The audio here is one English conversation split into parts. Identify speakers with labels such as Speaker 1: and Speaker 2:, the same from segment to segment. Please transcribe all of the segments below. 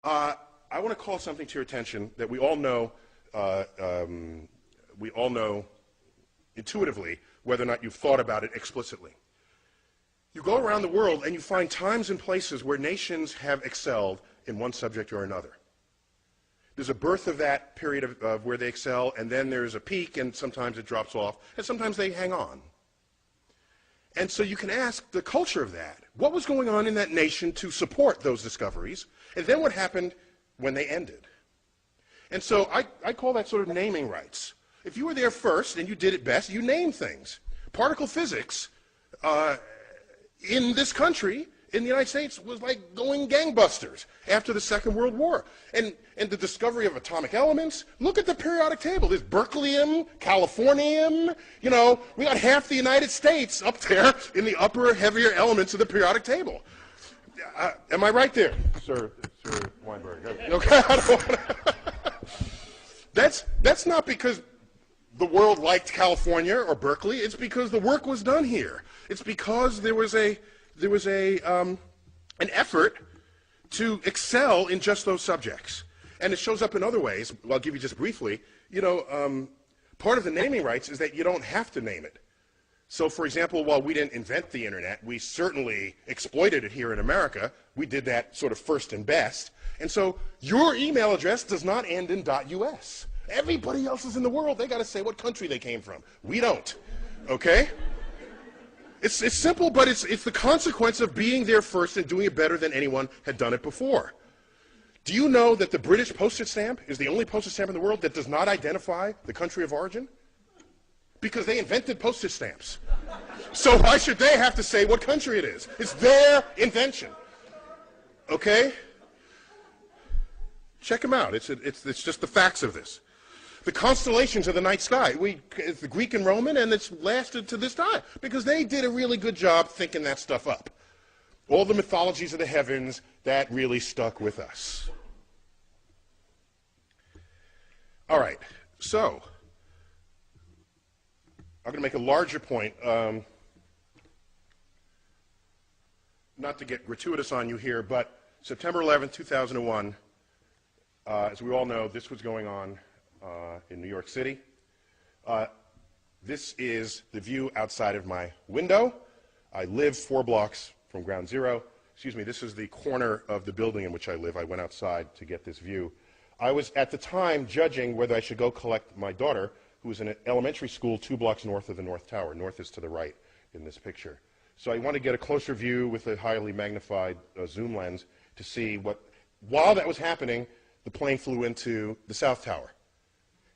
Speaker 1: I want to call something to your attention that we all know intuitively, whether or not you've thought about it explicitly. You go around the world and you find times and places where nations have excelled in one subject or another. There's a birth of that period of where they excel, and then there's a peak, and sometimes it drops off, and sometimes they hang on. And so you can ask the culture of that. What was going on in that nation to support those discoveries? And then what happened when they ended? And so I call that sort of naming rights. If you were there first and you did it best, you name things. Particle physics in this country, in the United States, was like going gangbusters after the Second World War. And the discovery of atomic elements, look at the periodic table. There's berkelium, californium, you know, we got half the United States up there in the upper, heavier elements of the periodic table. Am I right there, Sir Weinberg? Okay, I don't wanna that's not because the world liked California or Berkeley. It's because the work was done here. It's because there was an effort to excel in just those subjects. And it shows up in other ways. I'll give you just briefly. You know, part of the naming rights is that you don't have to name it. So, for example, while we didn't invent the internet, we certainly exploited it here in America. We did that sort of first and best. And so your email address does not end in .us. Everybody else is in the world, they got to say what country they came from. We don't. Okay? It's simple, but it's the consequence of being there first and doing it better than anyone had done it before. Do you know that the British postage stamp is the only postage stamp in the world that does not identify the country of origin? Because they invented postage stamps. So why should they have to say what country it is? It's their invention. Okay? Check them out. It's just the facts of this. The constellations of the night sky, it's the Greek and Roman, and it's lasted to this time because they did a really good job thinking that stuff up. All the mythologies of the heavens, that really stuck with us. All right, so I'm going to make a larger point, not to get gratuitous on you here, but September 11, 2001, as we all know, this was going on in New York City. This is the view outside of my window. I live 4 blocks from ground zero. Excuse me, this is the corner of the building in which I live. I went outside to get this view. I was at the time judging whether I should go collect my daughter, who was in an elementary school 2 blocks north of the North Tower. North is to the right in this picture. So I want to get a closer view with a highly magnified zoom lens to see what, while that was happening, the plane flew into the South Tower.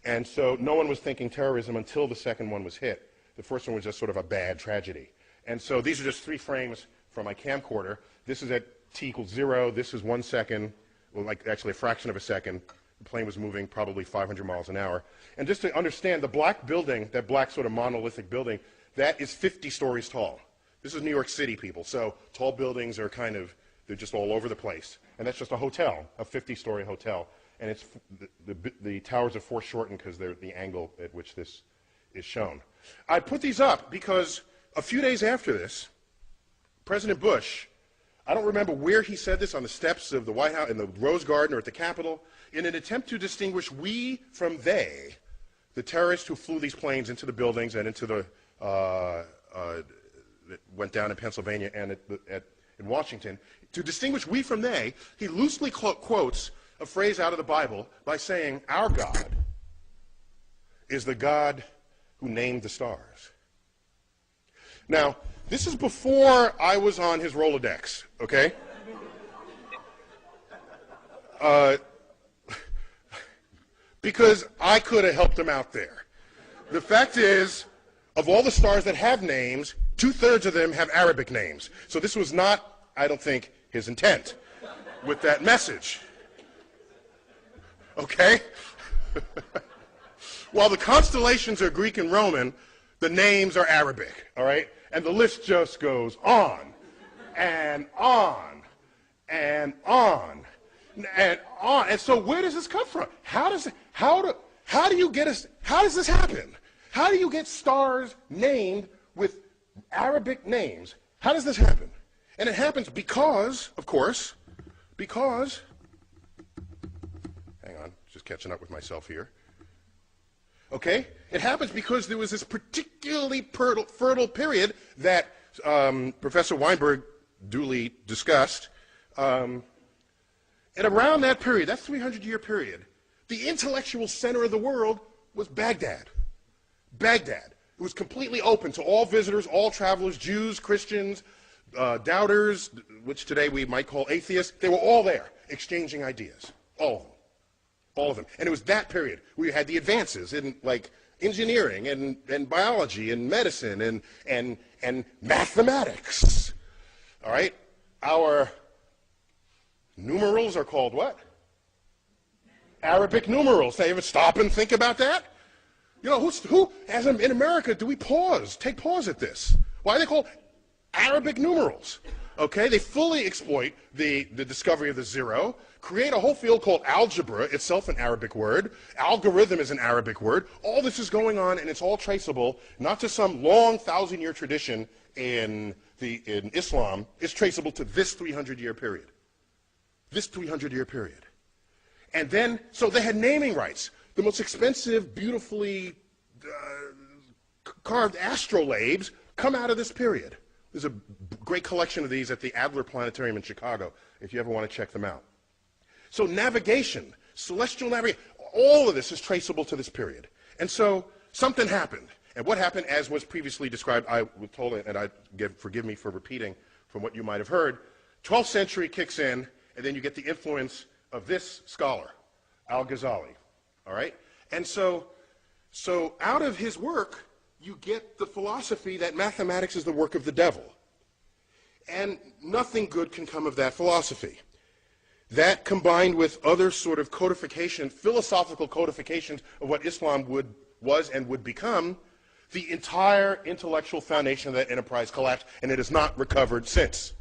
Speaker 1: And so no one was thinking terrorism until the second one was hit. The first one was just sort of a bad tragedy. And so these are just 3 frames from my camcorder. This is at t equals 0. This is 1 second, well, like actually a fraction of a second. The plane was moving probably 500 miles an hour. And just to understand, the black building, that black sort of monolithic building, that is 50 stories tall. This is New York City, people. So tall buildings are kind of, they're just all over the place. And that's just a hotel, a 50-story hotel. And it's the towers are foreshortened because they're the angle at which this is shown. I put these up because a few days after this, President Bush, I don't remember where he said this, on the steps of the White House, in the Rose Garden or at the Capitol, in an attempt to distinguish we from they, the terrorists who flew these planes into the buildings and into the, that went down in Pennsylvania and in Washington, to distinguish we from they, he loosely quotes a phrase out of the Bible by saying, our God is the God who named the stars. Now, this is before I was on his Rolodex, okay? Because I could have helped him out there. The fact is, of all the stars that have names, 2/3 of them have Arabic names. So this was not, I don't think, his intent with that message. Okay? While the constellations are Greek and Roman, the names are Arabic, all right? And the list just goes on and on and on and on. And so where does this come from? How does this happen? How do you get stars named with Arabic names? How does this happen? And it happens because, of course, because catching up with myself here. Okay? It happens because there was this particularly fertile period that Professor Weinberg duly discussed. And around that period, that 300-year period, the intellectual center of the world was Baghdad. Baghdad. It was completely open to all visitors, all travelers, Jews, Christians, doubters, which today we might call atheists. They were all there exchanging ideas. All of them. All of them. And it was that period where you had the advances in, like, engineering and biology and medicine and mathematics. All right? Our numerals are called what? Arabic numerals. Now, you ever stop and think about that? You know, who as in America, do we take pause at this? Why are they called Arabic numerals? Okay, they fully exploit the discovery of the zero, create a whole field called algebra, itself an Arabic word. Algorithm is an Arabic word. All this is going on, and it's all traceable, not to some long 1,000-year tradition in Islam. It's traceable to this 300-year period. This 300-year period. And then, so they had naming rights. The most expensive, beautifully carved astrolabes come out of this period. There's a great collection of these at the Adler Planetarium in Chicago, if you ever want to check them out. So navigation, celestial navigation, all of this is traceable to this period. And so something happened. And what happened, as was previously described, I was told, and forgive me for repeating from what you might have heard, 12th century kicks in, and then you get the influence of this scholar, Al-Ghazali. All right? And so out of his work, you get the philosophy that mathematics is the work of the devil. And nothing good can come of that philosophy. That, combined with other sort of codification, philosophical codifications of what Islam was and would become, the entire intellectual foundation of that enterprise collapsed, and it has not recovered since.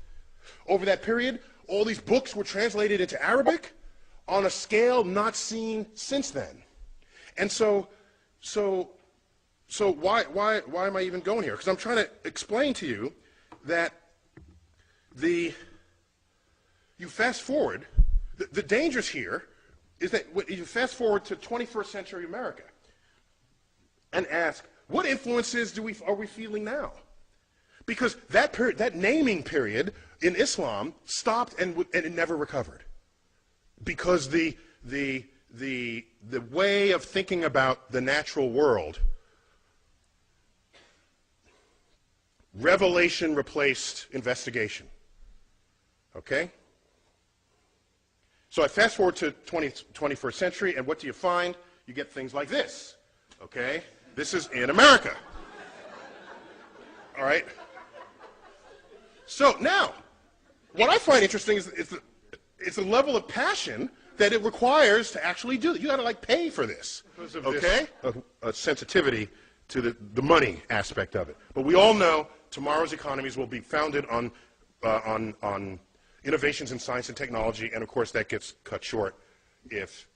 Speaker 1: Over that period, all these books were translated into Arabic on a scale not seen since then. And so why am I even going here? Because I'm trying to explain to you that you fast forward, the dangers here is that you fast forward to 21st century America and ask, what influences are we feeling now? Because that period, that naming period in Islam stopped and it never recovered. Because the way of thinking about the natural world, revelation replaced investigation. Okay? So I fast forward to 21st century, and what do you find? You get things like this. Okay? This is in America. All right? So now, what I find interesting is it's a level of passion that it requires to actually do it. You got to like pay for this. Because of okay? A sensitivity to the money aspect of it. But we all know tomorrow's economies will be founded on innovations in science and technology, and of course that gets cut short if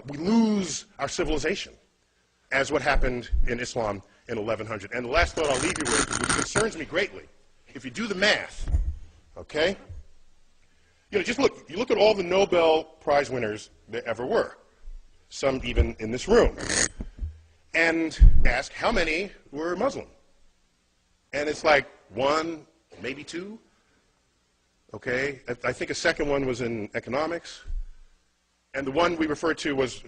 Speaker 1: we lose our civilization, as what happened in Islam in 1100. And the last thought I'll leave you with, which concerns me greatly, if you do the math, okay? You know, just look. You look at all the Nobel Prize winners there ever were, some even in this room, and ask how many were Muslim. And it's like one, maybe two. Okay, I think a second one was in economics. And the one we referred to was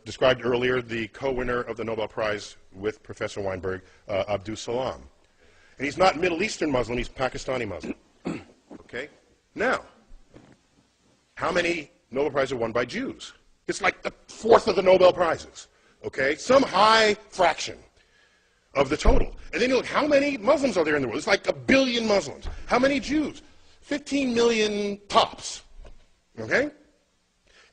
Speaker 1: described earlier, the co-winner of the Nobel Prize with Professor Weinberg, Abdus Salam. And he's not Middle Eastern Muslim, he's Pakistani Muslim. Okay? Now, how many Nobel Prizes are won by Jews? It's like a fourth of the Nobel Prizes. Okay? Some high fraction of the total. And then you look, how many Muslims are there in the world? It's like 1 billion Muslims. How many Jews? 15 million tops. Okay?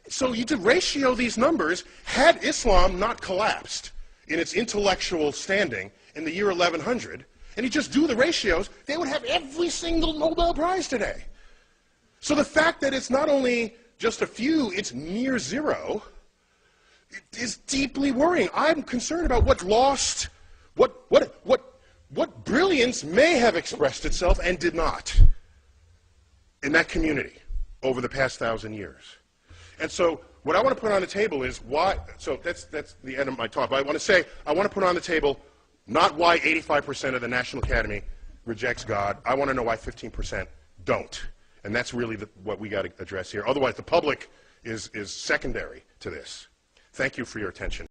Speaker 1: So you could ratio these numbers. Had Islam not collapsed in its intellectual standing in the year 1100, and you just do the ratios, they would have every single Nobel Prize today. So the fact that it's not only just a few, it's near zero, is deeply worrying. I'm concerned about what lost, what brilliance may have expressed itself and did not in that community over the past 1,000 years. And so what I want to put on the table is why, so that's the end of my talk, but I want to put on the table not why 85% of the National Academy rejects God. I want to know why 15% don't. And that's really what we got to address here. Otherwise, the public is secondary to this. Thank you for your attention.